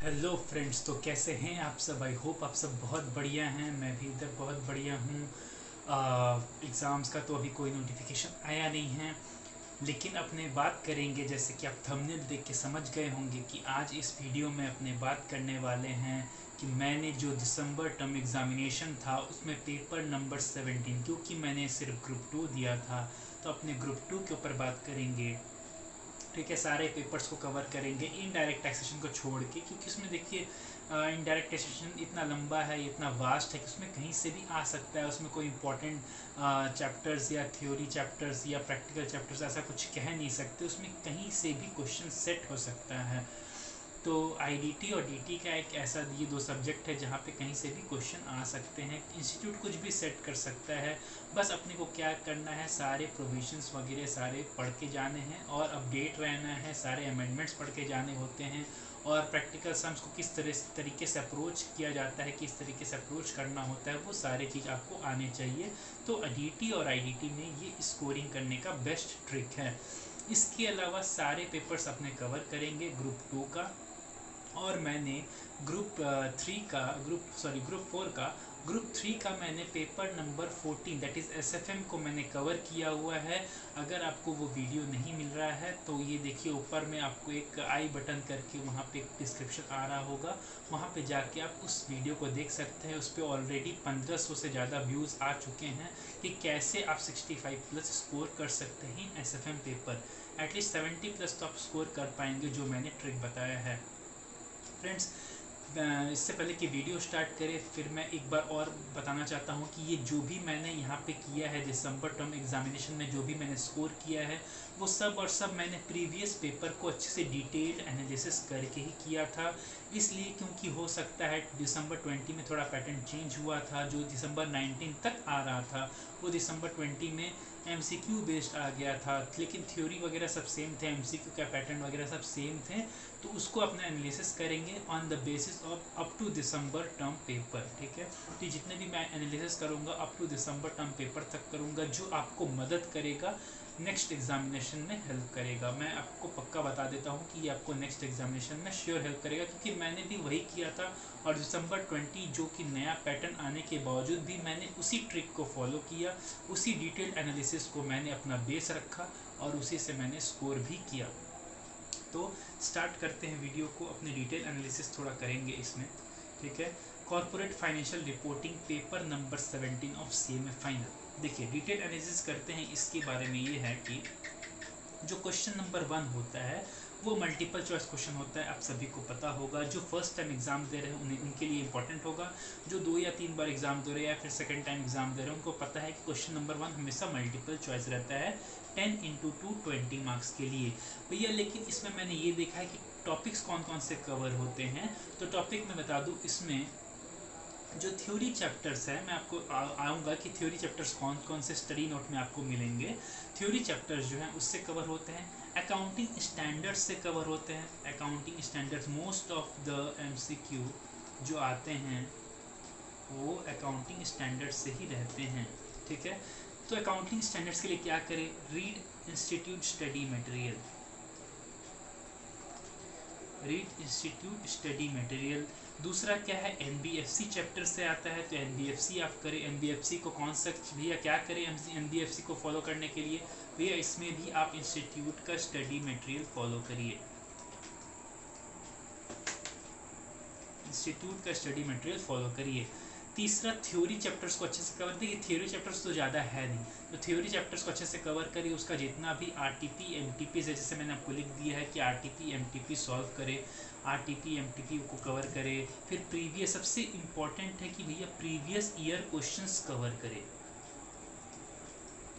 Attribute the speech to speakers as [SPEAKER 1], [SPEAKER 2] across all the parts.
[SPEAKER 1] Hello friends, तो कैसे हैं आप सब। आई होप आप सब बहुत बढ़िया हैं। मैं भी इधर बहुत बढ़िया हूँ। एग्ज़ाम्स का तो अभी कोई नोटिफिकेशन आया नहीं है, लेकिन अपने बात करेंगे, जैसे कि आप थंबनेल देख के समझ गए होंगे कि आज इस वीडियो में अपने बात करने वाले हैं कि मैंने जो दिसंबर टर्म एग्ज़ामिनेशन था उसमें पेपर नंबर 17, क्योंकि मैंने सिर्फ ग्रुप 2 दिया था, तो अपने ग्रुप 2 के ऊपर बात करेंगे। ठीक है, सारे पेपर्स को कवर करेंगे इनडायरेक्ट टैक्सेशन को छोड़ के, क्योंकि उसमें देखिए इनडायरेक्ट टैक्सेशन इतना लंबा है, इतना वास्ट है कि उसमें कहीं से भी आ सकता है। उसमें कोई इंपॉर्टेंट चैप्टर्स या थ्योरी चैप्टर्स या प्रैक्टिकल चैप्टर्स ऐसा कुछ कह नहीं सकते, उसमें कहीं से भी क्वेश्चन सेट हो सकता है। तो आईडीटी और डीटी का एक ऐसा, ये दो सब्जेक्ट है जहाँ पे कहीं से भी क्वेश्चन आ सकते हैं। इंस्टीट्यूट कुछ भी सेट कर सकता है। बस अपने को क्या करना है, सारे प्रोविजंस वगैरह सारे पढ़ के जाने हैं और अपडेट रहना है, सारे अमेंडमेंट्स पढ़ के जाने होते हैं। और प्रैक्टिकल सम्स को किस तरीके से अप्रोच किया जाता है, किस तरीके से अप्रोच करना होता है, वो सारे चीज़ आपको आने चाहिए। तो डीटी और आईडीटी में ये स्कोरिंग करने का बेस्ट ट्रिक है। इसके अलावा सारे पेपर्स अपने कवर करेंगे ग्रुप 2 का। और मैंने ग्रुप 4 का, ग्रुप 3 का मैंने paper number 14 that is SFM को मैंने कवर किया हुआ है। अगर आपको वो वीडियो नहीं मिल रहा है तो ये देखिए, ऊपर में आपको एक आई बटन करके वहाँ पे एक डिस्क्रिप्शन आ रहा होगा, वहाँ पे जाके आप उस वीडियो को देख सकते हैं। उस पर ऑलरेडी 1500 से ज़्यादा व्यूज़ आ चुके हैं कि कैसे आप 65 प्लस स्कोर कर सकते हैं एसएफएम पेपर। एटलीस्ट 70 प्लस तो आप स्कोर कर पाएंगे, जो मैंने ट्रिक बताया है। फ्रेंड्स, इससे पहले कि वीडियो स्टार्ट करें, फिर मैं एक बार और बताना चाहता हूँ कि ये जो भी मैंने यहाँ पे किया है दिसंबर टर्म एग्जामिनेशन में, जो भी मैंने स्कोर किया है, वो सब और सब मैंने प्रीवियस पेपर को अच्छे से डिटेल्ड एनालिसिस करके ही किया था। इसलिए क्योंकि हो सकता है दिसंबर 20 में थोड़ा पैटर्न चेंज हुआ था, जो दिसंबर 19 तक आ रहा था वो दिसंबर 20 में एमसीक्यू बेस्ड आ गया था, लेकिन थ्योरी वगैरह सब सेम थे, एमसीक्यू का पैटर्न वगैरह सब सेम थे। तो उसको अपना एनालिसिस करेंगे on the basis of up to December term paper. ठीक है, तो जितने भी मैं एनालिसिस करूँगा up to December term paper तक करूँगा, जो आपको मदद करेगा, नेक्स्ट एग्जामिनेशन में हेल्प करेगा। मैं आपको पक्का बता देता हूँ कि ये आपको नेक्स्ट एग्जामिनेशन में श्योर हेल्प करेगा, क्योंकि मैंने भी वही किया था। और दिसंबर 20 जो कि नया पैटर्न आने के बावजूद भी मैंने उसी ट्रिक को फॉलो किया, उसी डिटेल्ड एनालिसिस को मैंने अपना बेस रखा और उसी से मैंने स्कोर भी किया। तो स्टार्ट करते हैं वीडियो को, अपने डिटेल एनालिसिस थोड़ा करेंगे इसमें। ठीक है, corporate financial reporting paper number 17 of CMA final. देखिए, डिटेल एनालिसिस करते हैं। इसके बारे में ये है कि जो क्वेश्चन नंबर 1 होता है वो मल्टीपल चॉइस क्वेश्चन होता है, आप सभी को पता होगा। जो फर्स्ट टाइम एग्जाम दे रहे हैं उन्हें, उनके लिए इंपॉर्टेंट होगा। जो 2 या 3 बार एग्जाम दे रहे हैं या फिर सेकंड टाइम एग्जाम दे रहे हैं, उनको पता है कि क्वेश्चन नंबर 1 हमेशा मल्टीपल चॉइस रहता है 10 इंटू 2 20 मार्क्स के लिए भैया। लेकिन इसमें मैंने ये देखा है कि टॉपिक्स कौन कौन से कवर होते हैं। तो टॉपिक मैं बता दूं, इसमें जो थ्योरी चैप्टर्स है, मैं आपको आऊँगा कि थ्योरी चैप्टर्स कौन कौन से स्टडी नोट में आपको मिलेंगे। थ्योरी चैप्टर्स जो हैं उससे कवर होते हैं, अकाउंटिंग स्टैंडर्ड्स से कवर होते हैं। Accounting standards most of the MCQ जो आते हैं वो अकाउंटिंग स्टैंडर्ड्स से ही रहते हैं। ठीक है, तो अकाउंटिंग स्टैंडर्ड्स के लिए क्या करें, read institute study material, read institute study material. दूसरा क्या है, एनबीएफसी चैप्टर से आता है, तो एनबीएफसी आप करें। एनबीएफसी को कौन सा भैया क्या करें एनबीएफसी को फॉलो करने के लिए, भैया इसमें भी आप इंस्टीट्यूट का स्टडी मटेरियल फॉलो करिए, इंस्टीट्यूट का स्टडी मटेरियल फॉलो करिए। तीसरा, थ्योरी चैप्टर्स को अच्छे से कवर, देखिए थ्योरी चैप्टर्स तो ज़्यादा है नहीं, तो थ्योरी चैप्टर्स को अच्छे से कवर करिए। उसका जितना भी आरटीपी एमटीपी है, जैसे मैंने आपको लिख दिया है कि आरटीपी एमटीपी सॉल्व करें, आरटीपी एमटीपी को कवर करें। फिर प्रीवियस, सबसे इम्पॉर्टेंट है कि भैया प्रीवियस ईयर क्वेश्चंस कवर करें।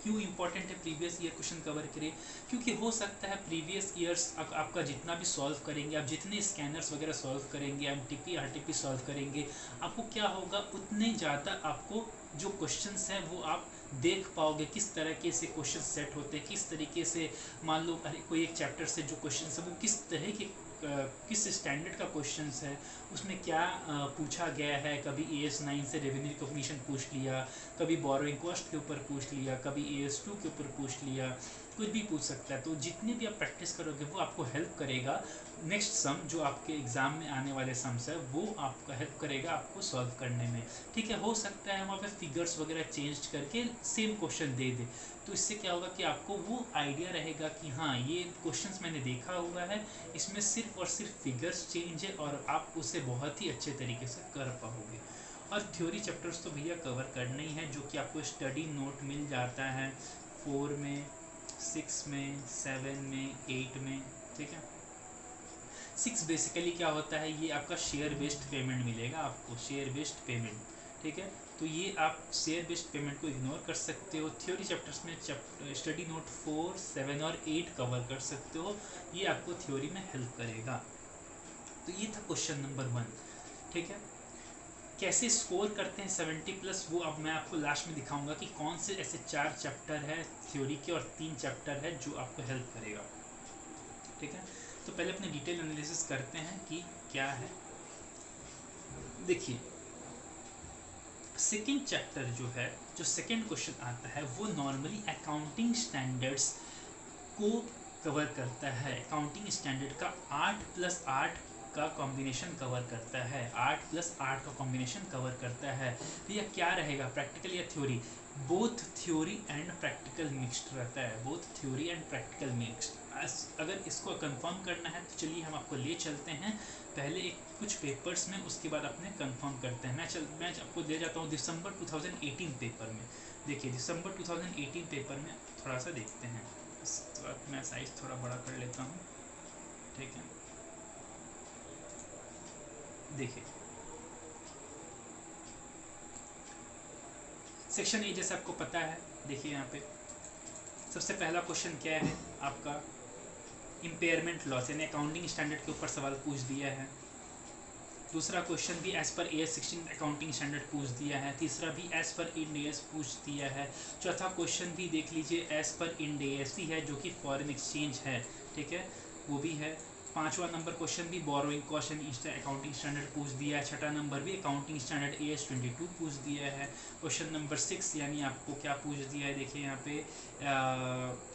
[SPEAKER 1] क्यों इंपॉर्टेंट है प्रीवियस ईयर क्वेश्चन कवर करें, क्योंकि हो सकता है प्रीवियस ईयर्स आपका जितना भी सॉल्व करेंगे, आप जितने स्कैनर्स वगैरह सॉल्व करेंगे, एमटीपी आरटीपी सॉल्व करेंगे, आपको क्या होगा, उतने ज़्यादा आपको जो क्वेश्चंस हैं वो आप देख पाओगे, किस तरीके से क्वेश्चन सेट होते हैं, किस तरीके से, मान लो अरे कोई एक चैप्टर से जो क्वेश्चन है वो किस तरह के किस स्टैंडर्ड का क्वेश्चन है, उसमें क्या पूछा गया है। कभी AS9 से रेवेन्यू रिकॉग्निशन पूछ लिया, कभी बोरोइंग कॉस्ट के ऊपर पूछ लिया, कभी AS2 के ऊपर पूछ लिया, कुछ भी पूछ सकता है। तो जितनी भी आप प्रैक्टिस करोगे वो आपको हेल्प करेगा, नेक्स्ट सम जो आपके एग्ज़ाम में आने वाले सम्स है वो आपको हेल्प करेगा आपको सॉल्व करने में। ठीक है, हो सकता है वहाँ पे फिगर्स वगैरह चेंज करके सेम क्वेश्चन दे दे, तो इससे क्या होगा कि आपको वो आइडिया रहेगा कि हाँ ये क्वेश्चंस मैंने देखा हुआ है, इसमें सिर्फ और सिर्फ फिगर्स चेंज है और आप उसे बहुत ही अच्छे तरीके से कर पाओगे। और थ्योरी चैप्टर्स तो भैया कवर करना ही है, जो कि आपको स्टडी नोट मिल जाता है 4 में, 6 में, 7 में, 8 में। ठीक है, 6 बेसिकली क्या होता है, ये आपका शेयर बेस्ड पेमेंट मिलेगा आपको, शेयर बेस्ड पेमेंट। ठीक है, तो ये आप शेयर बेस्ड पेमेंट को इग्नोर कर सकते हो। थ्योरी चैप्टर्स में स्टडी नोट 4, 7 और 8 कवर कर सकते हो, ये आपको थ्योरी में हेल्प करेगा। तो ये था क्वेश्चन नंबर 1। ठीक है, कैसे स्कोर करते हैं 70+, वो अब मैं आपको लास्ट में दिखाऊंगा कि कौन से ऐसे 4 चैप्टर है थ्योरी के और 3 चैप्टर है जो आपको हेल्प करेगा। ठीक है, तो पहले अपने डिटेल एनालिसिस करते हैं कि क्या है। देखिए, सेकेंड चैप्टर जो है, जो सेकेंड क्वेश्चन आता है वो नॉर्मली अकाउंटिंग स्टैंडर्ड्स को कवर करता है। अकाउंटिंग स्टैंडर्ड का 8+8 का कॉम्बिनेशन कवर करता है, 8+8 का कॉम्बिनेशन कवर करता है। तो यह क्या रहेगा, प्रैक्टिकल या theory? Both theory and practical mixed रहता है, both theory and practical mixed. अगर इसको कंफर्म करना है तो चलिए हम आपको ले चलते हैं पहले एक कुछ पेपर्स में, उसके बाद अपने कंफर्म करते हैं। मैं आपको ले जाता हूँ दिसंबर 2018 पेपर में। देखिए, दिसंबर 2018 पेपर में थोड़ा सा देखते हैं, तो मैं साइज थोड़ा बड़ा कर लेता हूँ। ठीक है, देखिए सेक्शन ए जैसे आपको पता है, देखिए यहाँ पे सबसे पहला क्वेश्चन क्या है आपका, इम्पेयरमेंट लॉस, यानी अकाउंटिंग स्टैंडर्ड के ऊपर सवाल पूछ दिया है। दूसरा क्वेश्चन भी as per AS 16 accounting standard पूछ दिया है। तीसरा भी एज पर इंड AS पूछ दिया है। चौथा क्वेश्चन भी देख लीजिए एज पर इंड AS ही है, जो कि फॉरेन एक्सचेंज है। ठीक है, वो भी है। पांचवा नंबर क्वेश्चन भी borrowing cost and accounting standard पूछ दिया है। छठा नंबर भी अकाउंटिंग स्टैंडर्ड AS 22 पूछ दिया है। क्वेश्चन नंबर 6 यानी आपको क्या पूछ दिया है, देखिए यहाँ पे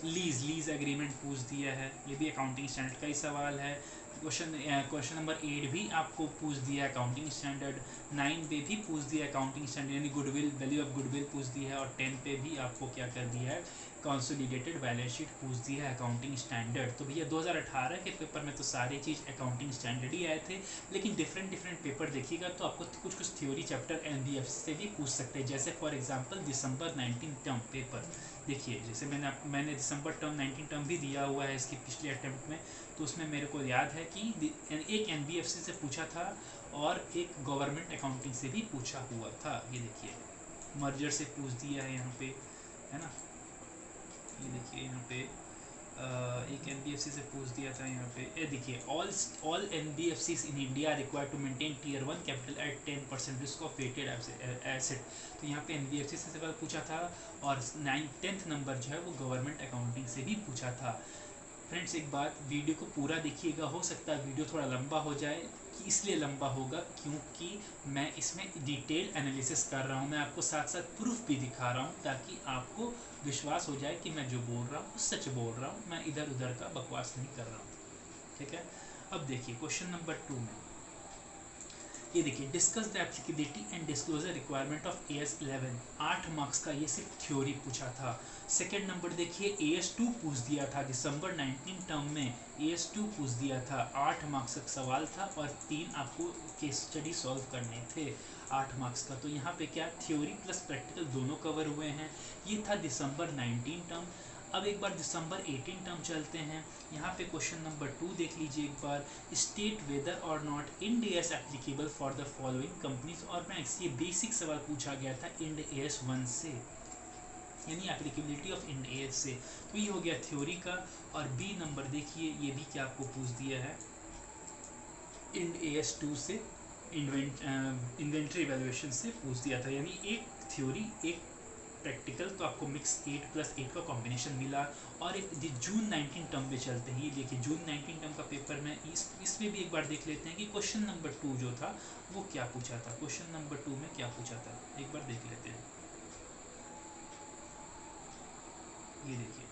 [SPEAKER 1] लीज एग्रीमेंट पूछ दिया है, ये भी अकाउंटिंग स्टैंडर्ड का ही सवाल है। क्वेश्चन नंबर 8 भी आपको पूछ दिया अकाउंटिंग स्टैंडर्ड। 9 पे भी पूछ दिया अकाउंटिंग स्टैंडर्ड यानी गुडविल, वैल्यू ऑफ गुडविल पूछ दिया है। और 10 पे भी आपको क्या कर दिया है, कंसोलिडेटेड बैलेंस शीट पूछ दिया है अकाउंटिंग स्टैंडर्ड। तो भैया 2018 के पेपर में तो सारी चीज़ अकाउंटिंग स्टैंडर्ड ही आए थे, लेकिन डिफरेंट पेपर देखिएगा तो आपको कुछ थ्योरी चैप्टर NBFC से भी पूछ सकते हैं। जैसे for example December 19 term paper, देखिए जैसे मैंने दिसंबर टर्म 19 टर्म भी दिया हुआ है इसकी पिछले अटेम्प्ट में, तो उसमें मेरे को याद है कि एक NBFC से पूछा था और एक गवर्नमेंट अकाउंटिंग से भी पूछा हुआ था। ये देखिए मर्जर से पूछ दिया है यहाँ पे, है ना। ये देखिए यहाँ पे एक NBFC से पूछ दिया था यहाँ पे। ये देखिए all NBFCs in India required to maintain tier 1 capital at 10% risk of weighted asset. तो यहाँ पे NBFC से सवाल पूछा था और 10th नंबर जो है वो गवर्नमेंट अकाउंटिंग से भी पूछा था। फ्रेंड्स एक बात, वीडियो को पूरा देखिएगा, हो सकता है वीडियो थोड़ा लंबा हो जाए, कि इसलिए लंबा होगा क्योंकि मैं इसमें डिटेल एनालिसिस कर रहा हूँ, मैं आपको साथ साथ प्रूफ भी दिखा रहा हूँ ताकि आपको विश्वास हो जाए कि मैं जो बोल रहा हूँ सच बोल रहा हूँ, मैं इधर उधर का बकवास नहीं कर रहा हूँ। ठीक है, अब देखिए क्वेश्चन नंबर 2 में ये देखिए, discuss the applicability and disclosure requirement of AS 11, 8 marks का ये सिर्फ थ्योरी पूछा था। सेकेंड नंबर देखिए AS 2 पूछ दिया था दिसंबर 19 टर्म में, AS 2 पूछ दिया था, 8 मार्क्स का सवाल था और 3 आपको केस स्टडी सॉल्व करने थे 8 मार्क्स का। तो यहाँ पे क्या थ्योरी प्लस प्रैक्टिकल दोनों कवर हुए हैं। ये था दिसंबर 19 टर्म। अब एक बार दिसंबर 18 टर्म चलते हैं। यहाँ पे क्वेश्चन नंबर 2 देख लीजिए एक बार, state whether or not Ind AS applicable for the following companies or banks. ये बेसिक सवाल पूछा गया था इंड AS 1 से, यानी एप्लीकेबिलिटी ऑफ इंड AS से। तो ये हो गया थ्योरी का। और बी नंबर देखिए, ये भी क्या आपको पूछ दिया है, इंड AS 2 से इन्वेंट्री वैल्यूएशन से पूछ दिया था, यानी एक थ्योरी एक प्रैक्टिकल, तो आपको मिक्स 8+8 का कॉम्बिनेशन मिला। और एक जून 19 टर्म पे चलते हैं। ये देखिए जून 19 टर्म का पेपर में इसमें भी एक बार देख लेते हैं कि क्वेश्चन नंबर 2 जो था वो क्या पूछा था। क्वेश्चन नंबर 2 में क्या पूछा था एक बार देख लेते हैं। ये देखिए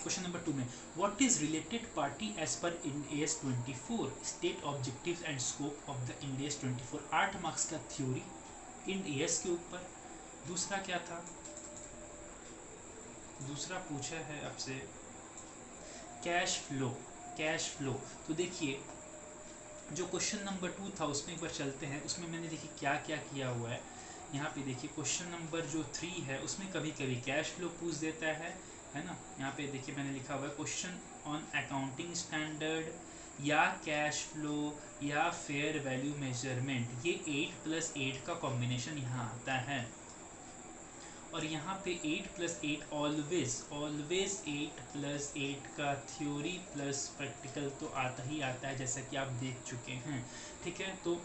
[SPEAKER 1] क्वेश्चन नंबर 2 में what is related party as per Ind AS 24, state objectives and scope of the Ind AS 24। 8 marks का थ्योरी इंड एस के ऊपर। दूसरा क्या था, दूसरा पूछा है आपसे कैश फ्लो। कैश फ्लो तो देखिए जो क्वेश्चन नंबर 2 था उसमें एक बार चलते हैं, उसमें मैंने देखिए क्या क्या किया हुआ है। यहाँ पे देखिए क्वेश्चन नंबर जो 3 है उसमें कभी कभी कैश फ्लो पूछ देता है ना। यहाँ पे देखिए मैंने लिखा हुआ है क्वेश्चन ऑन अकाउंटिंग स्टैंडर्ड या कैश फ्लो या फेयर वैल्यू मेजरमेंट, ये 8+8 का कॉम्बिनेशन यहाँ आता है। और यहाँ पे 8+8 ऑलवेज 8+8 का थ्योरी प्लस प्रैक्टिकल तो आता ही आता है, जैसा कि आप देख चुके हैं। ठीक है, तो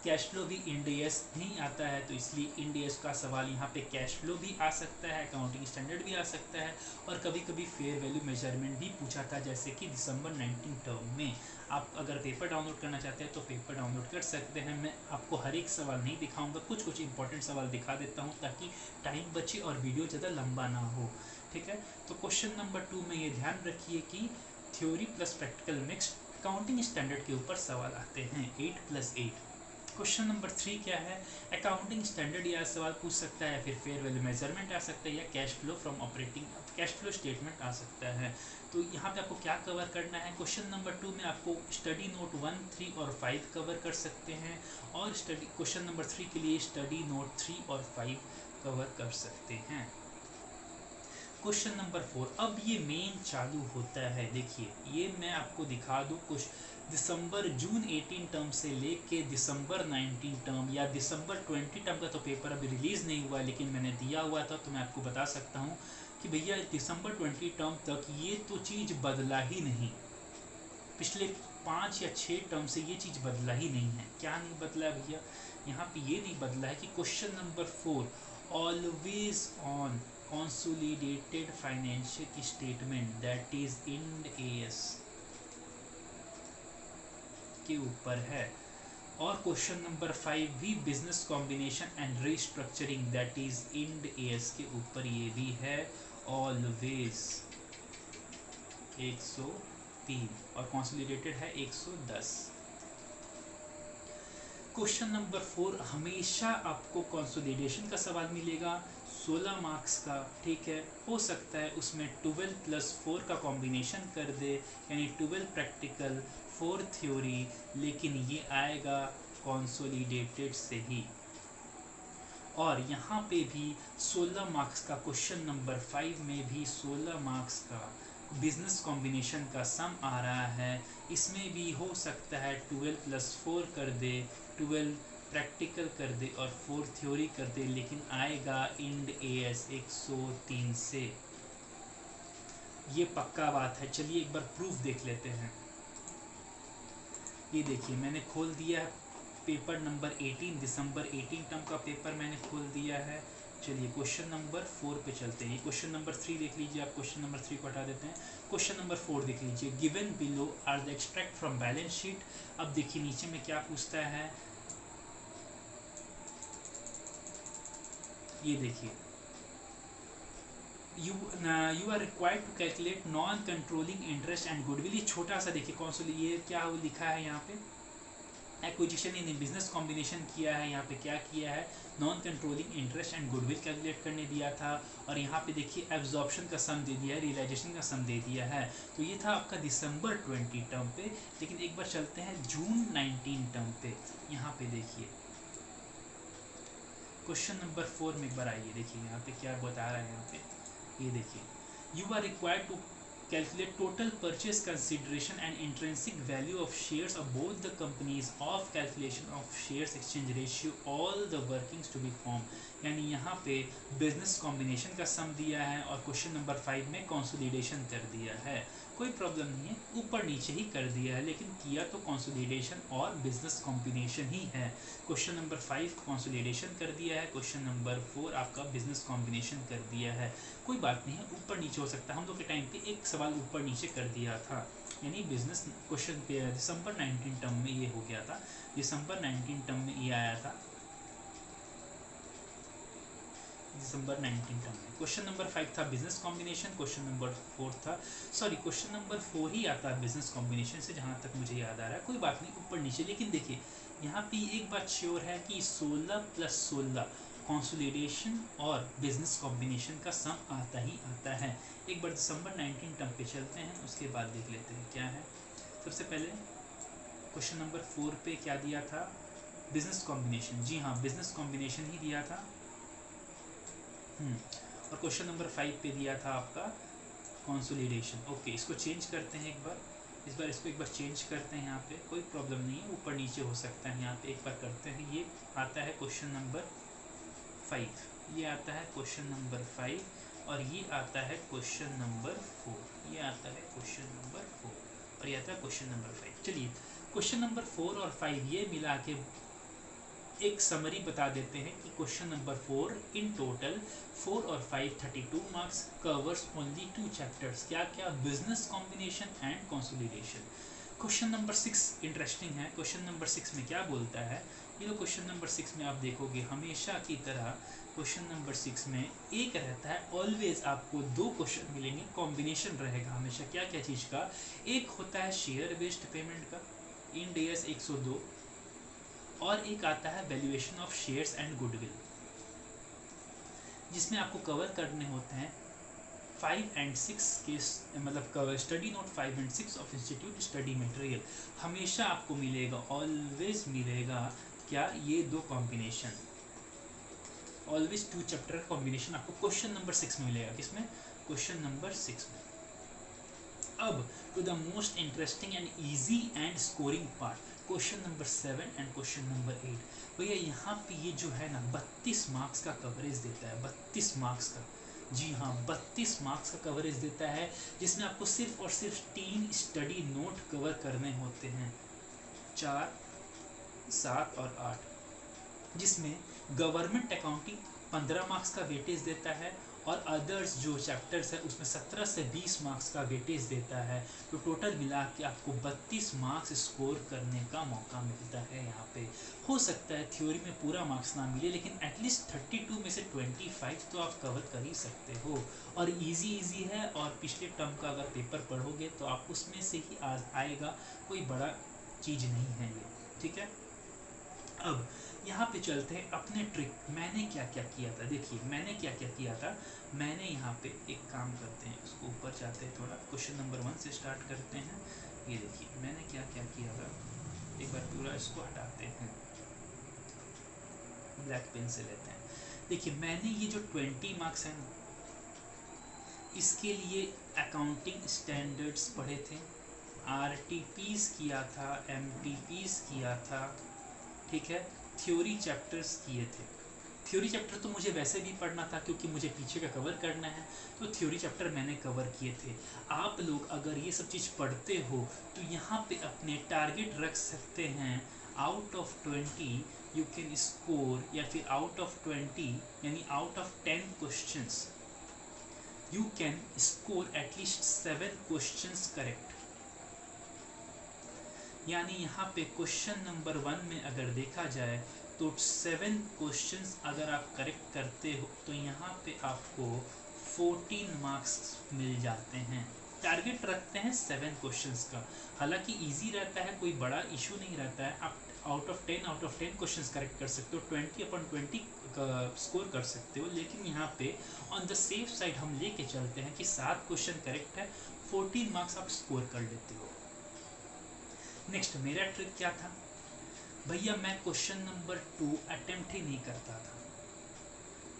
[SPEAKER 1] कैश फ्लो भी इंड एस नहीं आता है, तो इसलिए इंड एस का सवाल यहाँ पे कैश फ्लो भी आ सकता है, अकाउंटिंग स्टैंडर्ड भी आ सकता है, और कभी कभी फेयर वैल्यू मेजरमेंट भी पूछा था, जैसे कि दिसंबर 19 टर्म में। आप अगर पेपर डाउनलोड करना चाहते हैं तो पेपर डाउनलोड कर सकते हैं। मैं आपको हर एक सवाल नहीं दिखाऊंगा, कुछ कुछ इंपॉर्टेंट सवाल दिखा देता हूँ ताकि टाइम बचे और वीडियो ज़्यादा लंबा ना हो। ठीक है, तो क्वेश्चन नंबर 2 में ये ध्यान रखिए कि theory plus practical mixed accounting standard के ऊपर सवाल आते हैं 8+8। क्वेश्चन नंबर 3 क्या है, अकाउंटिंग स्टैंडर्ड या सवाल पूछ सकता है, फिर फेयर वैल्यू मेजरमेंट आ सकता है, या cash flow from operating cash flow statement आ सकता है। तो यहाँ पे आपको क्या कवर करना है, क्वेश्चन नंबर 2 में आपको स्टडी नोट 1, 3 और 5 कवर कर सकते हैं, और स्टडी क्वेश्चन नंबर 3 के लिए स्टडी नोट 3 और 5 कवर कर सकते हैं। क्वेश्चन नंबर 4, अब ये मेन चालू होता है। देखिए ये मैं आपको दिखा दूँ, कुछ जून 18 टर्म से लेके दिसंबर 19 टर्म या दिसंबर 20 टर्म का तो पेपर अभी रिलीज़ नहीं हुआ है, लेकिन मैंने दिया हुआ था, तो मैं आपको बता सकता हूँ कि भैया दिसंबर 20 टर्म तक ये तो चीज़ बदला ही नहीं। पिछले 5 या 6 टर्म से ये चीज़ बदला ही नहीं है। क्या नहीं बदला है भैया, यहाँ पे ये नहीं बदला है कि question number 4 always on consolidated financial statement that is IND AS के ऊपर है, और क्वेश्चन नंबर 5 भी business combination and restructuring that is IND AS के ऊपर ये भी है ऑलवेज 103, और कंसोलिडेटेड है 110। क्वेश्चन नंबर 4 हमेशा आपको कंसोलिडेशन का सवाल मिलेगा 16 मार्क्स का। ठीक है, हो सकता है उसमें 12+4 का कॉम्बिनेशन कर दे, यानी 12 प्रैक्टिकल 4 थ्योरी, लेकिन ये आएगा कंसोलिडेटेड से ही। और यहाँ पे भी 16 मार्क्स का क्वेश्चन नंबर 5 में भी 16 मार्क्स का बिजनेस कॉम्बिनेशन का सम आ रहा है। इसमें भी हो सकता है 12+4 कर दे, 12 प्रैक्टिकल कर दे और 4 थ्योरी कर दे, लेकिन आएगा IND AS 103 से। ये पक्का बात है। चलिए एक बार प्रूफ देख लेते हैं। ये देखिए मैंने खोल दिया है पेपर नंबर 18, दिसंबर 18 टर्म का पेपर मैंने खोल दिया है। चलिए क्वेश्चन नंबर 4 पे चलते हैं। क्वेश्चन नंबर 3 देख लीजिए, आप क्वेश्चन नंबर 3 को हटा देते हैं। क्वेश्चन नंबर 4 देख लीजिए, given below are the extract from balance sheet. अब देखिए नीचे में क्या पूछता है, ये देखिए you are required to calculate non controlling interest and goodwill. ये छोटा सा देखिए कौन सा ये क्या लिखा है यहाँ पे, एक्विजिशन इन बिजनेस कॉम्बिनेशन किया है। यहाँ पे क्या किया है, non controlling interest and goodwill calculate करने दिया था, और यहाँ पे देखिए एब्जॉर्प्शन का सम दे दिया है, रियलाइजेशन का सम दे दिया है। तो ये था आपका दिसंबर 20 टर्म पे। लेकिन एक बार चलते हैं जून 19 टर्म पे। यहाँ पे देखिए क्वेश्चन नंबर 4 में एक बार आइए, देखिए यहाँ पे क्या बता रहा है। यहाँ पे ये देखिए, you are required to calculate total purchase consideration and intrinsic value of shares of both the companies of calculation of shares exchange ratio all the workings to be formed। यानी यहाँ पे बिजनेस कॉम्बिनेशन का सम दिया है और question number 5 में consolidation कर दिया है। कोई प्रॉब्लम नहीं है, ऊपर नीचे ही कर दिया है, लेकिन किया तो कंसोलिडेशन और बिजनेस कॉम्बिनेशन ही है। क्वेश्चन नंबर 5 कंसोलिडेशन कर दिया है, क्वेश्चन नंबर 4 आपका बिजनेस कॉम्बिनेशन कर दिया है। कोई बात नहीं है, ऊपर नीचे हो सकता है। हम लोग के टाइम पे एक सवाल ऊपर नीचे कर दिया था, यानी बिजनेस क्वेश्चन पे दिसंबर 19 टर्म में ये हो गया था, दिसंबर 19 टर्म में ये आया था। दिसंबर 19 टर्म में। क्वेश्चन नंबर 5 था बिजनेस कॉम्बिनेशन, क्वेश्चन नंबर 4 था, सॉरी क्वेश्चन नंबर 4 ही आता है बिजनेस कॉम्बिनेशन से, जहाँ तक मुझे याद आ रहा है, कोई बात नहीं ऊपर नीचे। लेकिन देखिए यहाँ पे एक बात श्योर है कि 16 + 16 कंसोलिडेशन और बिजनेस कॉम्बिनेशन का सम आता ही आता है। एक बार दिसंबर 19 टर्म पे चलते हैं, उसके बाद देख लेते हैं क्या है। सबसे पहले क्वेश्चन नंबर 4 पे क्या दिया था, बिजनेस कॉम्बिनेशन, जी हाँ बिजनेस कॉम्बिनेशन ही दिया था। और क्वेश्चन नंबर 5 पे दिया था आपका कंसोलिडेशन। ओके, इसको चेंज करते हैं एक बार, इस बार इसको एक बार चेंज करते हैं। यहाँ पे कोई प्रॉब्लम नहीं है, ऊपर नीचे हो सकता है। यहाँ पे एक बार करते हैं, ये आता है क्वेश्चन नंबर 5, ये आता है क्वेश्चन नंबर 5, और ये आता है क्वेश्चन नंबर 4, ये आता है क्वेश्चन नंबर 4, और ये आता है क्वेश्चन नंबर 5। चलिए क्वेश्चन नंबर 4 और 5 ये मिला के एक समरी बता देते हैं कि क्वेश्चन नंबर 4 इन टोटल 4 और 5 32 मार्क्स, कवर्स ओनली 2 चैप्टर्स, क्या क्या, business combination and consolidation. Question number 6 interesting है। क्वेश्चन नंबर 6 में क्या बोलता है, ये तो क्वेश्चन नंबर 6 में आप देखोगे हमेशा की तरह क्वेश्चन नंबर 6 में एक रहता है, ऑलवेज आपको 2 क्वेश्चन मिलेंगे, कॉम्बिनेशन रहेगा हमेशा क्या क्या चीज़ का। एक होता है शेयर बेस्ड पेमेंट का, इंड AS 102, और एक आता है valuation of shares and goodwill, जिसमें आपको कवर करने होते हैं 5 और 6 के, मतलब कवर स्टडी नोट 5 और 6 ऑफ इंस्टीट्यूट स्टडी मटेरियल। हमेशा आपको मिलेगा, ऑलवेज मिलेगा क्या, ये 2 कॉम्बिनेशन, ऑलवेज 2 चैप्टर का कॉम्बिनेशन आपको क्वेश्चन नंबर 6 में मिलेगा। किसमें, क्वेश्चन नंबर 6 में। अब to the most interesting and easy and scoring part, question number 7 and question number 8। भैया यहाँ पे ये जो है ना 32 मार्क्स का कवरेज देता है, 32 मार्क्स का, जी हाँ 32 मार्क्स का कवरेज देता है, जिसमें आपको सिर्फ और सिर्फ 3 स्टडी नोट कवर करने होते हैं, 4, 7 और 8, जिसमें गवर्नमेंट अकाउंटिंग 15 मार्क्स का वेटेज देता है, और अदर्स जो चैप्टर्स है उसमें 17 से 20 मार्क्स का वेटेज देता है। तो टोटल मिला के आपको 32 मार्क्स स्कोर करने का मौका मिलता है। यहाँ पे हो सकता है थ्योरी में पूरा मार्क्स ना मिले, लेकिन एटलीस्ट 32 में से 25 तो आप कवर कर ही सकते हो। और इजी है, और पिछले टर्म का अगर पेपर पढ़ोगे तो आप उसमें से ही आएगा, कोई बड़ा चीज़ नहीं है ये, ठीक है। अब यहाँ पे चलते हैं अपने ट्रिक, मैंने क्या क्या किया था। देखिए मैंने क्या क्या किया था, मैंने यहाँ पे एक काम करते हैं, उसको ऊपर जाते हैं थोड़ा, क्वेश्चन नंबर 1 से स्टार्ट करते हैं। ये देखिए मैंने क्या क्या किया था, एक बार पूरा इसको हटाते हैं, ब्लैक पेन से लेते हैं। देखिए मैंने ये जो 20 मार्क्स हैं, इसके लिए अकाउंटिंग स्टैंडर्ड्स पढ़े थे, RTPs किया था, MTPs किया था, ठीक है, थ्योरी चैप्टर्स किए थे। थ्योरी चैप्टर तो मुझे वैसे भी पढ़ना था क्योंकि मुझे पीछे का कवर करना है, तो थ्योरी चैप्टर मैंने कवर किए थे। आप लोग अगर ये सब चीज़ पढ़ते हो तो यहाँ पे अपने टारगेट रख सकते हैं, out of 20 you can score, या फिर आउट ऑफ 20 यानी out of 10 questions you can score at least 7 questions correct. यानी यहाँ पे क्वेश्चन नंबर 1 में अगर देखा जाए तो 7 क्वेश्चंस अगर आप करेक्ट करते हो तो यहाँ पे आपको 14 मार्क्स मिल जाते हैं। टारगेट रखते हैं 7 क्वेश्चंस का, हालांकि इजी रहता है, कोई बड़ा इशू नहीं रहता है। आप आउट ऑफ 10 क्वेश्चंस करेक्ट कर सकते हो, 20/20 स्कोर कर सकते हो। लेकिन यहाँ पे ऑन द सेफ साइड हम लेके चलते हैं कि 7 क्वेश्चन करेक्ट है, 14 मार्क्स आप स्कोर कर लेते हो। नेक्स्ट मेरा ट्रिक क्या था भैया, मैं क्वेश्चन नंबर 2 अटेम्प्ट ही नहीं करता था।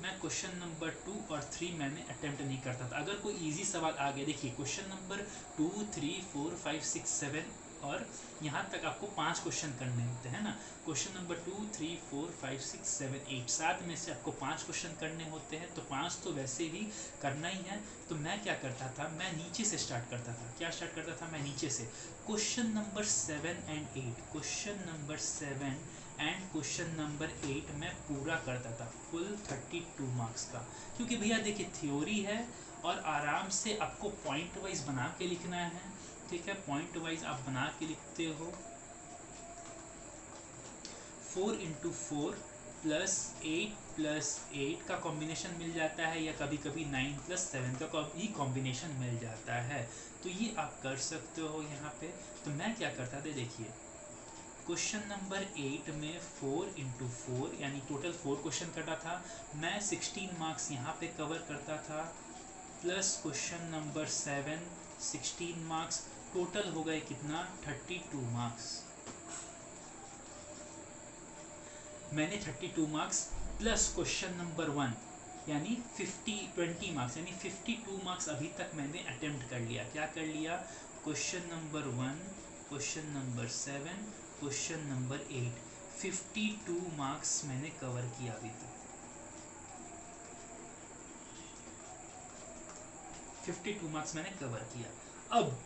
[SPEAKER 1] मैं क्वेश्चन नंबर 2 और 3 मैंने अटेम्प्ट नहीं करता था। अगर कोई इजी सवाल आ गया, देखिए क्वेश्चन नंबर 2, 3, 4, 5, 6, 7 और यहाँ तक आपको 5 क्वेश्चन करने होते हैं ना। क्वेश्चन नंबर 2, 3, 4, 5, 6, 7, 8, 7 में से आपको 5 क्वेश्चन करने होते हैं, तो 5 तो वैसे भी करना ही है। तो मैं क्या करता था, मैं नीचे से स्टार्ट करता था। क्या स्टार्ट करता था मैं? नीचे से। Question number 7 and 8, question number 7 and question number 8 मैं पूरा करता था, फुल 32 मार्क्स का। क्योंकि भैया देखिए थ्योरी है और आराम से आपको पॉइंट वाइज बना के लिखना है, ठीक है। पॉइंट वाइज आप बना के लिखते हो, 4 × 4 8 का कॉम्बिनेशन मिल जाता है, या कभी कभी 9 + 7 का ही कॉम्बिनेशन मिल जाता है। तो ये आप कर सकते हो यहाँ पे। तो मैं क्या करता था, देखिए क्वेश्चन नंबर 8 में 4 × 4 यानी टोटल 4 क्वेश्चन कटा था, मैं 16 मार्क्स यहाँ पे कवर करता था, plus question number 7 16 marks, total हो गए कितना 32 मार्क्स। मैंने 32 मार्क्स प्लस क्वेश्चन नंबर 1 यानी 20 मार्क्स यानी 52 मार्क्स अभी तक मैंने अटेम्प्ट कर लिया। क्या कर लिया, question number 1, question number 7, question number 8, 52 marks मैंने कवर किया अभी तक। 52 मार्क्स मैंने कवर किया। अब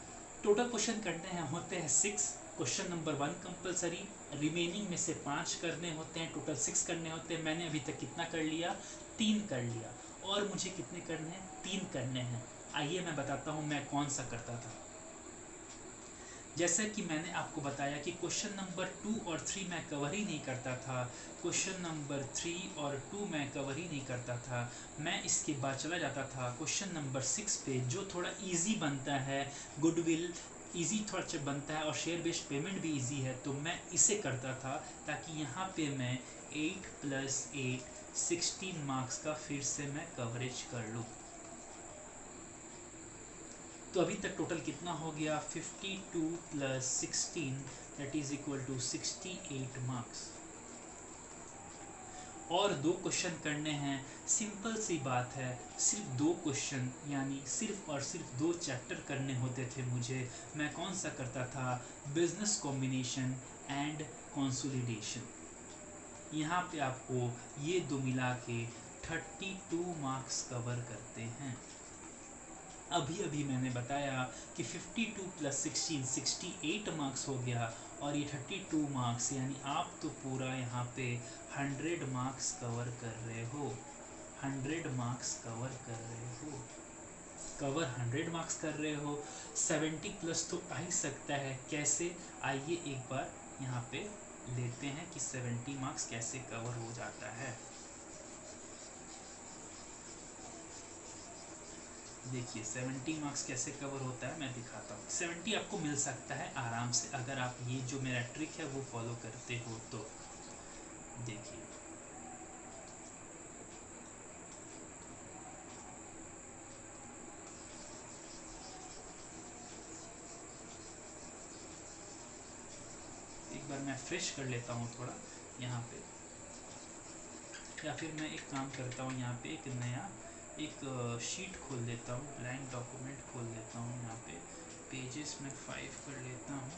[SPEAKER 1] टोटल क्वेश्चन करने हैं होते हैं 6। क्वेश्चन नंबर 1 कंपलसरी, रिमेनिंग में से 5 करने होते हैं, टोटल 6 करने होते हैं। मैंने अभी तक कितना कर लिया, 3 कर लिया, और मुझे कितने करने हैं, 3 करने हैं। आइए मैं बताता हूँ मैं कौन सा करता था। जैसा कि मैंने आपको बताया कि क्वेश्चन नंबर 2 और 3 मैं कवर ही नहीं करता था, क्वेश्चन नंबर 3 और 2 मैं कवर ही नहीं करता था। मैं इसके बाद चला जाता था क्वेश्चन नंबर 6 पे, जो थोड़ा इजी बनता है, गुडविल इजी थोड़ा बनता है और शेयर बेस्ड पेमेंट भी इजी है, तो मैं इसे करता था ताकि यहाँ पे मैं 8 + 8 16 मार्क्स का फिर से मैं कवरेज कर लूँ। तो अभी तक टोटल कितना हो गया, 52 + 16 that is equal to 68 marks. और 2 क्वेश्चन करने हैं, सिंपल सी बात है, सिर्फ 2 क्वेश्चन यानी सिर्फ और सिर्फ 2 चैप्टर करने होते थे मुझे। मैं कौन सा करता था, बिजनेस कॉम्बिनेशन एंड कंसोलिडेशन। यहाँ पे आपको ये 2 मिला के 32 मार्क्स कवर करते हैं। अभी अभी मैंने बताया कि 52 + 16 68 मार्क्स हो गया, और ये 32 मार्क्स यानी आप तो पूरा यहाँ पे 100 मार्क्स कवर कर रहे हो। 100 मार्क्स कवर कर रहे हो, कवर 100 मार्क्स कर रहे हो। 70+ तो आ ही सकता है, कैसे, आइए एक बार यहाँ पे लेते हैं कि 70 मार्क्स कैसे कवर हो जाता है। देखिए 70 मार्क्स कैसे कवर होता है मैं दिखाता हूँ। 70 आपको मिल सकता है आराम से, अगर आप ये जो मेरा ट्रिक है वो फॉलो करते हो तो। देखिए एक बार मैं फ्रेश कर लेता हूँ थोड़ा यहाँ पे, या फिर मैं एक काम करता हूँ, यहाँ पे एक नया एक शीट खोल लेता हूँ, ब्लैंक डॉक्यूमेंट खोल लेता हूँ। यहाँ पे पेजेस में 5 कर लेता हूँ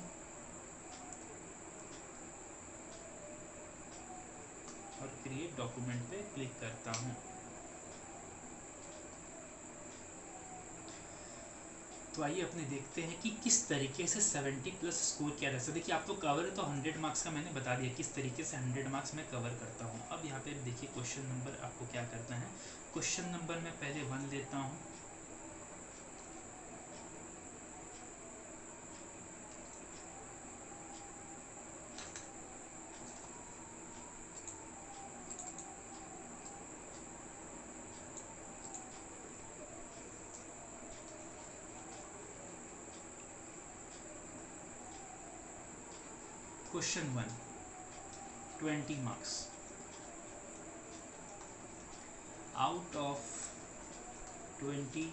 [SPEAKER 1] और क्रिएट डॉक्यूमेंट पे क्लिक करता हूँ। तो आइए अपने देखते हैं कि किस तरीके से 70+ स्कोर किया जा सकता है। देखिए आप तो कवर तो 100 मार्क्स का मैंने बता दिया किस तरीके से 100 मार्क्स मैं कवर करता हूँ। अब यहाँ पे देखिए क्वेश्चन नंबर आपको क्या करना है, क्वेश्चन नंबर मैं पहले 1 लेता हूँ, question 1 20 marks, out of 20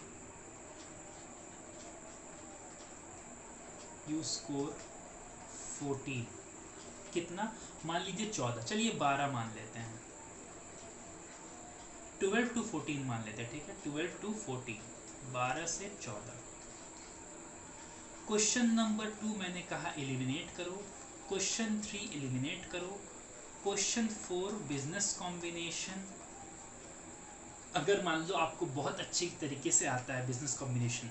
[SPEAKER 1] you score 14। कितना, मान लीजिए 14, चलिए 12 मान लेते हैं, 12 to 14 मान लेते हैं, ठीक है, 12 to 14, 12 से 14। क्वेश्चन नंबर 2 मैंने कहा एलिमिनेट करो, क्वेश्चन 3 एलिमिनेट करो, क्वेश्चन 4 बिजनेस कॉम्बिनेशन। अगर मान लो आपको बहुत अच्छी तरीके से आता है बिजनेस कॉम्बिनेशन,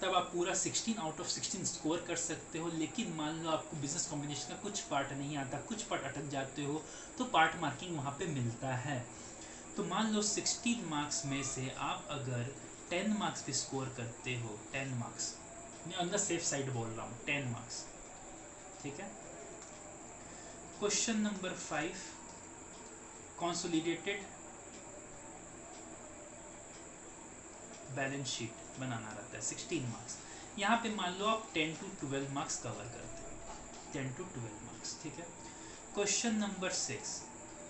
[SPEAKER 1] तब आप पूरा 16 आउट ऑफ 16 स्कोर कर सकते हो। लेकिन मान लो आपको बिजनेस कॉम्बिनेशन का कुछ पार्ट नहीं आता, कुछ पार्ट अटक जाते हो, तो पार्ट मार्किंग वहाँ पे मिलता है। तो मान लो 16 मार्क्स में से आप अगर 10 मार्क्स भी स्कोर करते हो, 10 मार्क्स, मैं ऑन द सेफ साइड बोल रहा हूँ, 10 मार्क्स, ठीक है। Question number 5 consolidated balance sheet बनाना रहता है 16 मार्क्स। यहाँ पे मान लो आप 10 to 12 मार्क्स कवर करते हो, 10 to 12 मार्क्स, ठीक है। Question number 6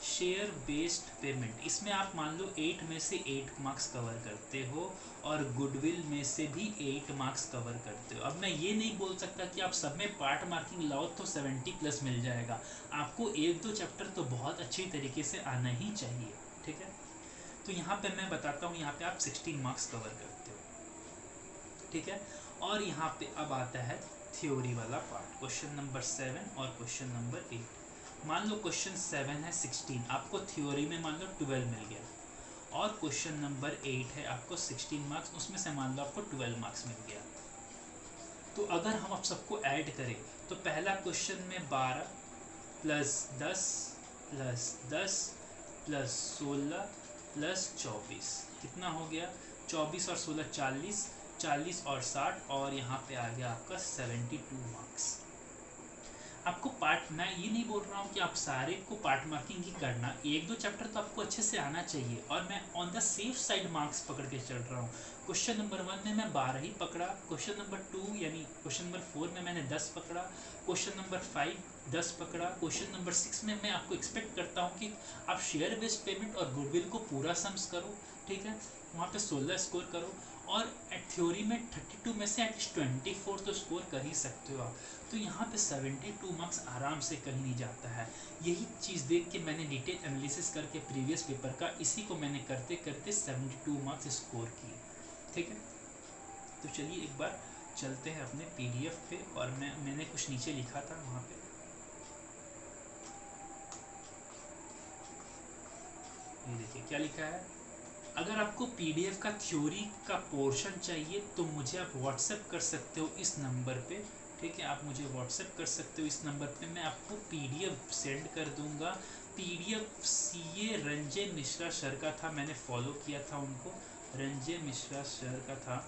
[SPEAKER 1] share based payment, इसमें आप मान लो 8 में से 8 मार्क्स कवर करते हो और गुडविल में से भी 8 मार्क्स कवर करते हो। अब मैं ये नहीं बोल सकता कि आप सब में पार्ट मार्किंग लाओ तो 70 प्लस मिल जाएगा, आपको 1-2 चैप्टर तो बहुत अच्छी तरीके से आना ही चाहिए, ठीक है। तो यहाँ पे मैं बताता हूँ, यहाँ पे आप 16 मार्क्स कवर करते हो, ठीक है। और यहाँ पे अब आता है थ्योरी वाला पार्ट, क्वेश्चन नंबर 7 और क्वेश्चन नंबर 8। मान लो क्वेश्चन 7 है 16, आपको थ्योरी में मान लो 12 मिल गया, और क्वेश्चन नंबर 8 है आपको 16 मार्क्स, उसमें से मान लो आपको 12 मार्क्स मिल गया। तो अगर हम अब सबको ऐड करें तो पहला क्वेश्चन में 12 प्लस 10 प्लस 10 प्लस 16 प्लस 24 कितना हो गया, 24 और 16 40, 40 और 60, और यहाँ पे आ गया आपका 72 मार्क्स। आपको पार्ट, मैं ये नहीं बोल रहा हूँ कि आप सारे को पार्ट मार्किंग ही करना, 1-2 चैप्टर तो आपको अच्छे से आना चाहिए, और मैं on the safe side marks पकड़ के चल रहा हूँ। क्वेश्चन नंबर 1 में मैं 12 ही पकड़ा, क्वेश्चन नंबर 2 यानी क्वेश्चन नंबर 4 में मैंने 10 पकड़ा, क्वेश्चन नंबर 5 10 पकड़ा, क्वेश्चन नंबर 6 में मैं आपको एक्सपेक्ट करता हूँ कि आप शेयर बेस्ड पेमेंट और गुडविल को पूरा सम्स करो, ठीक है, वहाँ पे 16 स्कोर करो, और थ्योरी में 32 में से एटलीस्ट 24 तो स्कोर कर ही सकते हो आप। तो यहाँ पे 72 मार्क्स आराम से कहीं नहीं जाता है। यही चीज़ देख के मैंने डिटेल एनालिसिस करके प्रीवियस पेपर का, इसी को मैंने करते करते 72 मार्क्स स्कोर किए, ठीक है। तो चलिए एक बार चलते हैं अपने PDF पे, और मैंने कुछ नीचे लिखा था वहाँ पे, ये देखिए क्या लिखा है। अगर आपको PDF का थ्योरी का पोर्शन चाहिए तो मुझे आप व्हाट्सएप कर सकते हो इस नंबर पे, ठीक है। आप मुझे व्हाट्सएप कर सकते हो इस नंबर पे, मैं आपको PDF सेंड कर दूंगा। PDF CA Ranjay Mishra sir का था, मैंने फॉलो किया था उनको, रंजय मिश्रा सर का था,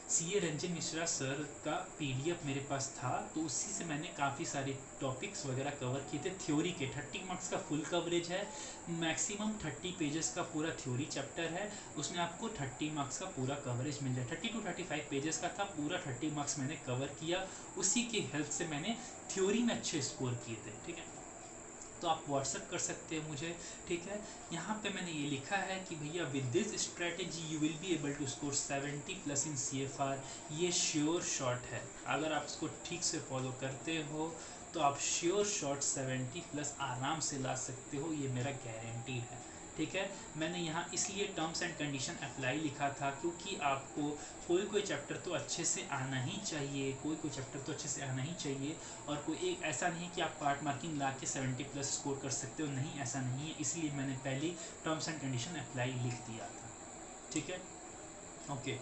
[SPEAKER 1] CA रंजय मिश्रा सर का PDF मेरे पास था, तो उसी से मैंने काफ़ी सारे टॉपिक्स वगैरह कवर किए थे थ्योरी के। 30 मार्क्स का फुल कवरेज है, मैक्सिमम 30 पेजेस का पूरा थ्योरी चैप्टर है, उसमें आपको 30 मार्क्स का पूरा कवरेज मिल जाए। 30 to 35 पेजेस का था, पूरा 30 मार्क्स मैंने कवर किया, उसी की हेल्प से मैंने थ्योरी में अच्छे स्कोर किए थे, ठीक है। तो आप व्हाट्सएप कर सकते हैं मुझे, ठीक है। यहाँ पे मैंने ये लिखा है कि भैया with this strategy you will be able to score 70 plus in CFR, ये श्योर शॉट है, अगर आप इसको ठीक से फॉलो करते हो तो आप श्योर शॉट 70 प्लस आराम से ला सकते हो, ये मेरा गारंटी है, ठीक है। मैंने यहाँ इसलिए टर्म्स एंड कंडीशन अप्लाई लिखा था क्योंकि आपको कोई चैप्टर तो अच्छे से आना ही चाहिए, कोई चैप्टर तो अच्छे से आना ही चाहिए, और कोई एक ऐसा नहीं कि आप पार्ट मार्किंग ला के 70 प्लस स्कोर कर सकते हो, नहीं ऐसा नहीं है, इसलिए मैंने पहले टर्म्स एंड कंडीशन अप्लाई लिख दिया था, ठीक है। ओके,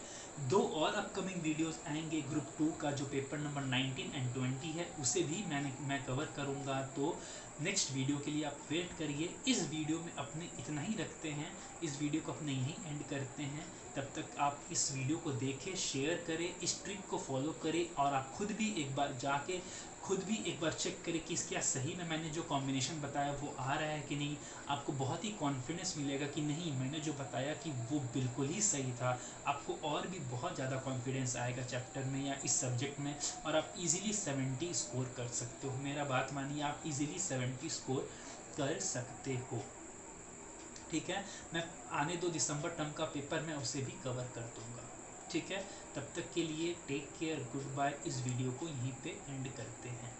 [SPEAKER 1] 2 और अपकमिंग वीडियोस आएंगे ग्रुप 2 का, जो पेपर नंबर 19 एंड 20 है, उसे भी मैं कवर करूंगा, तो नेक्स्ट वीडियो के लिए आप वेट करिए। इस वीडियो में अपने इतना ही रखते हैं, इस वीडियो को अपने यहीं एंड करते हैं। तब तक आप इस वीडियो को देखें, शेयर करें, इस ट्रिक को फॉलो करें, और आप खुद भी एक बार जाके खुद भी एक बार चेक करें कि क्या सही में मैंने जो कॉम्बिनेशन बताया वो आ रहा है कि नहीं। आपको बहुत ही कॉन्फिडेंस मिलेगा कि नहीं, मैंने जो बताया कि वो बिल्कुल ही सही था। आपको और भी बहुत ज़्यादा कॉन्फिडेंस आएगा चैप्टर में या इस सब्जेक्ट में, और आप इजीली 70 स्कोर कर सकते हो। मेरा बात मानिए, आप इजीली 70 स्कोर कर सकते हो, ठीक है। मैं आने 2 दिसंबर टर्म का पेपर में उसे भी कवर कर दूंगा, ठीक है। तब तक के लिए टेक केयर, गुड बाय। इस वीडियो को यहीं पे एंड करते हैं।